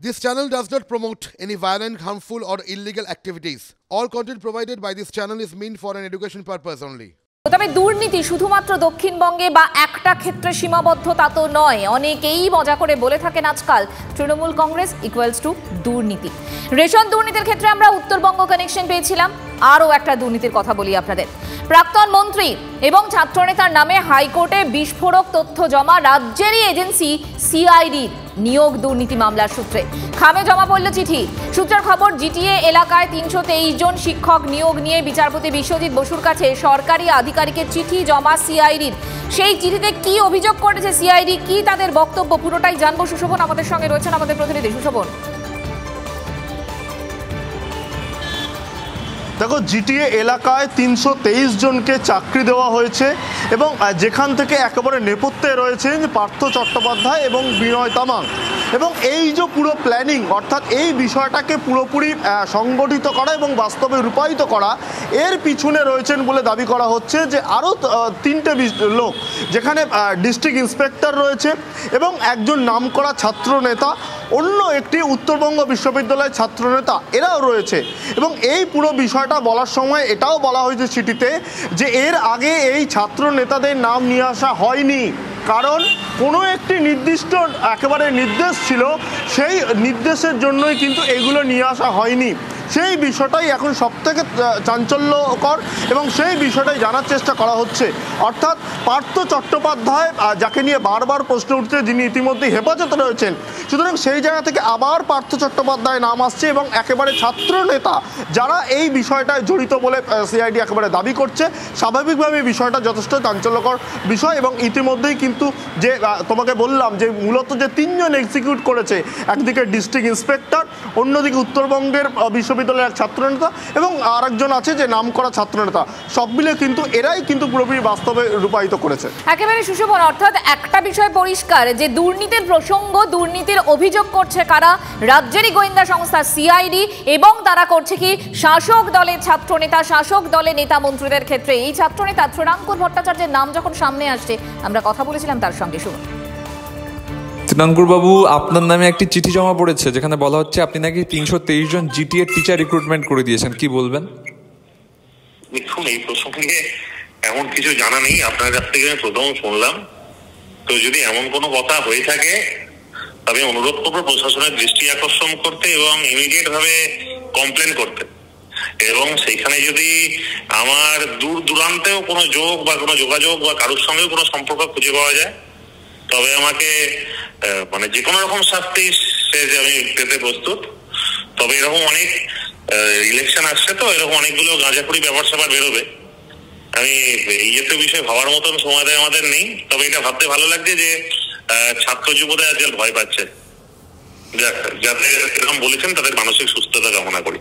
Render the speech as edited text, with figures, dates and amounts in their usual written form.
This channel does not promote any violent, harmful, or illegal activities. All content provided by this channel is meant for an education purpose only. তবে দুর্নীতি শুধুমাত্র দক্ষিণবঙ্গে বা একটা ক্ষেত্রে সীমাবদ্ধ তা তো নয়। অনেকেই মজা করে বলে থাকেন আজকাল তৃণমূল কংগ্রেস ইকুয়ালস টু দুর্নীতি। রেশন দুর্নীতির ক্ষেত্রে আমরা উত্তরবঙ্গ কানেকশন পেয়েছিলাম। আরও একটা দুর্নীতির কথা বলি আপনাদের। প্রাক্তন মন্ত্রী এবং ছাত্রনেতার নামে হাইকোর্টে বিস্ফোরক তথ্য জমা রাজ্যেরই এজেন্সি সিআইডির নিয়োগ দুর্নীতি মামলার সূত্রে খামে জমা পড়ল চিঠি। সূত্রের খবর, জিটিএ এলাকায় ৩২৩ জন শিক্ষক নিয়োগ নিয়ে বিচারপতি বিশ্বজিৎ বসুর কাছে সরকারি আধিকারিকের চিঠি জমা সিআইডির। সেই চিঠিতে কি অভিযোগ করেছে সিআইডি, কি তাদের বক্তব্য, পুরোটাই জানবো। সুশোভন আমাদের সঙ্গে রয়েছেন, আমাদের প্রতিনিধি। সুশোভন, দেখো, জিটিএ এলাকায় ৩২৩ জনকে চাকরি দেওয়া হয়েছে এবং যেখান থেকে একেবারে নেপথ্যে রয়েছেন পার্থ চট্টোপাধ্যায় এবং বিনয় তামাং। এবং এই যে পুরো প্ল্যানিং, অর্থাৎ এই বিষয়টাকে পুরোপুরি সংগঠিত করা এবং বাস্তবে রূপায়িত করা, এর পিছনে রয়েছেন বলে দাবি করা হচ্ছে যে আরও ৩টে লোক, যেখানে ডিস্ট্রিক্ট ইন্সপেক্টর রয়েছে এবং একজন নামকরা ছাত্র নেতা, অন্য একটি উত্তরবঙ্গ বিশ্ববিদ্যালয়ের ছাত্রনেতা, এরাও রয়েছে। এবং এই পুরো বিষয়টা বলার সময় এটাও বলা হয়েছে চিঠিতে যে এর আগে এই ছাত্র নেতাদের নাম নিয়ে আসা হয়নি, কারণ কোনো একটি নির্দিষ্ট একেবারে নির্দেশ ছিল, সেই নির্দেশের জন্যই কিন্তু এগুলো নিয়ে আসা হয়নি। সেই বিষয়টাই এখন সবথেকে চাঞ্চল্যকর এবং সেই বিষয়টাই জানার চেষ্টা করা হচ্ছে। অর্থাৎ পার্থ চট্টোপাধ্যায়, যাকে নিয়ে বারবার প্রশ্ন উঠছে, যিনি ইতিমধ্যে হেফাজতে রয়েছেন, সুতরাং সেই জায়গা থেকে আবার পার্থ চট্টোপাধ্যায় নাম আসছে এবং একেবারে ছাত্র নেতা যারা এই বিষয়টায় জড়িত বলে সিআইডি একেবারে দাবি করছে। স্বাভাবিকভাবে এই বিষয়টা যথেষ্ট চাঞ্চল্যকর বিষয় এবং ইতিমধ্যেই কিন্তু যে তোমাকে বললাম যে মূলত যে ৩ জন এক্সিকিউট করেছে, একদিকে ডিস্ট্রিক্ট ইন্সপেক্টর, অন্যদিকে উত্তরবঙ্গের বিশ্ববিদ্যালয়ের এক ছাত্রনেতা এবং আরেকজন আছে যে নামকরা ছাত্রনেতা, সব মিলে কিন্তু এরাই কিন্তু পুরোপুরি বাস্তবে রূপায়িত করেছে। একেবারে সুশোভন, অর্থাৎ একটা বিষয় পরিষ্কার যে দুর্নীতির প্রসঙ্গ, দুর্নীতির অভিযোগ করছে কারা? রাজ্যেরই গোয়েন্দা সংস্থা সিআইডি, এবং তারা করছে কি শাসক দলের ছাত্রনেতা, শাসক দলের নেতা মন্ত্রীদের ক্ষেত্রে। এই ছাত্রনেতা তৃণাঙ্কুর ভট্টাচার্যের নাম যখন সামনে আসছে, আমরা কথা বলেছিলাম তার সঙ্গে। শুনুন। তৃণাঙ্কুর বাবু, আপনার নামে একটি চিঠি জমা পড়েছে যেখানে বলা হচ্ছে আপনি নাকি ৩২৩ জন জিটিএ টিচার রিক্রুটমেন্ট করে দিয়েছেন, কি বলবেন? দেখুন, এই প্রসঙ্গে এমন কিছু জানা নেই, আপনার কাছ থেকে আমি প্রথম শুনলাম। তো যদি এমন কোনো কথা হয়ে থাকে তবে অনুরোধ করবো প্রশাসনের দৃষ্টি আকর্ষণ করতে এবং ইমিডিয়েট ভাবে কমপ্লেন করতে। এবং সেইখানে যদি আমার দূর দূরান্তেও কোনো যোগ বা কোনো যোগাযোগ বা কারোর সঙ্গেও কোনো সম্পর্ক খুঁজে পাওয়া যায়, তবে আমাকে মানে যে কোনো রকম শাস্তি আমি পেতে প্রস্তুত। তবে এরকম অনেক ইলেকশন আসছে, তো এরকম অনেকগুলো গাঁজাখুরি ব্যাপার স্যাপার বেরোবে। আমি ইয়েতে বিষয়ে ভাবার মতন সময় দেয় আমাদের নেই। তবে এটা ভাবতে ভালো লাগছে যে ছাত্র যুবদের আজকাল ভয় পাচ্ছে। যাতে এরকম বলেছেন তাদের মানসিক সুস্থতা কামনা করি।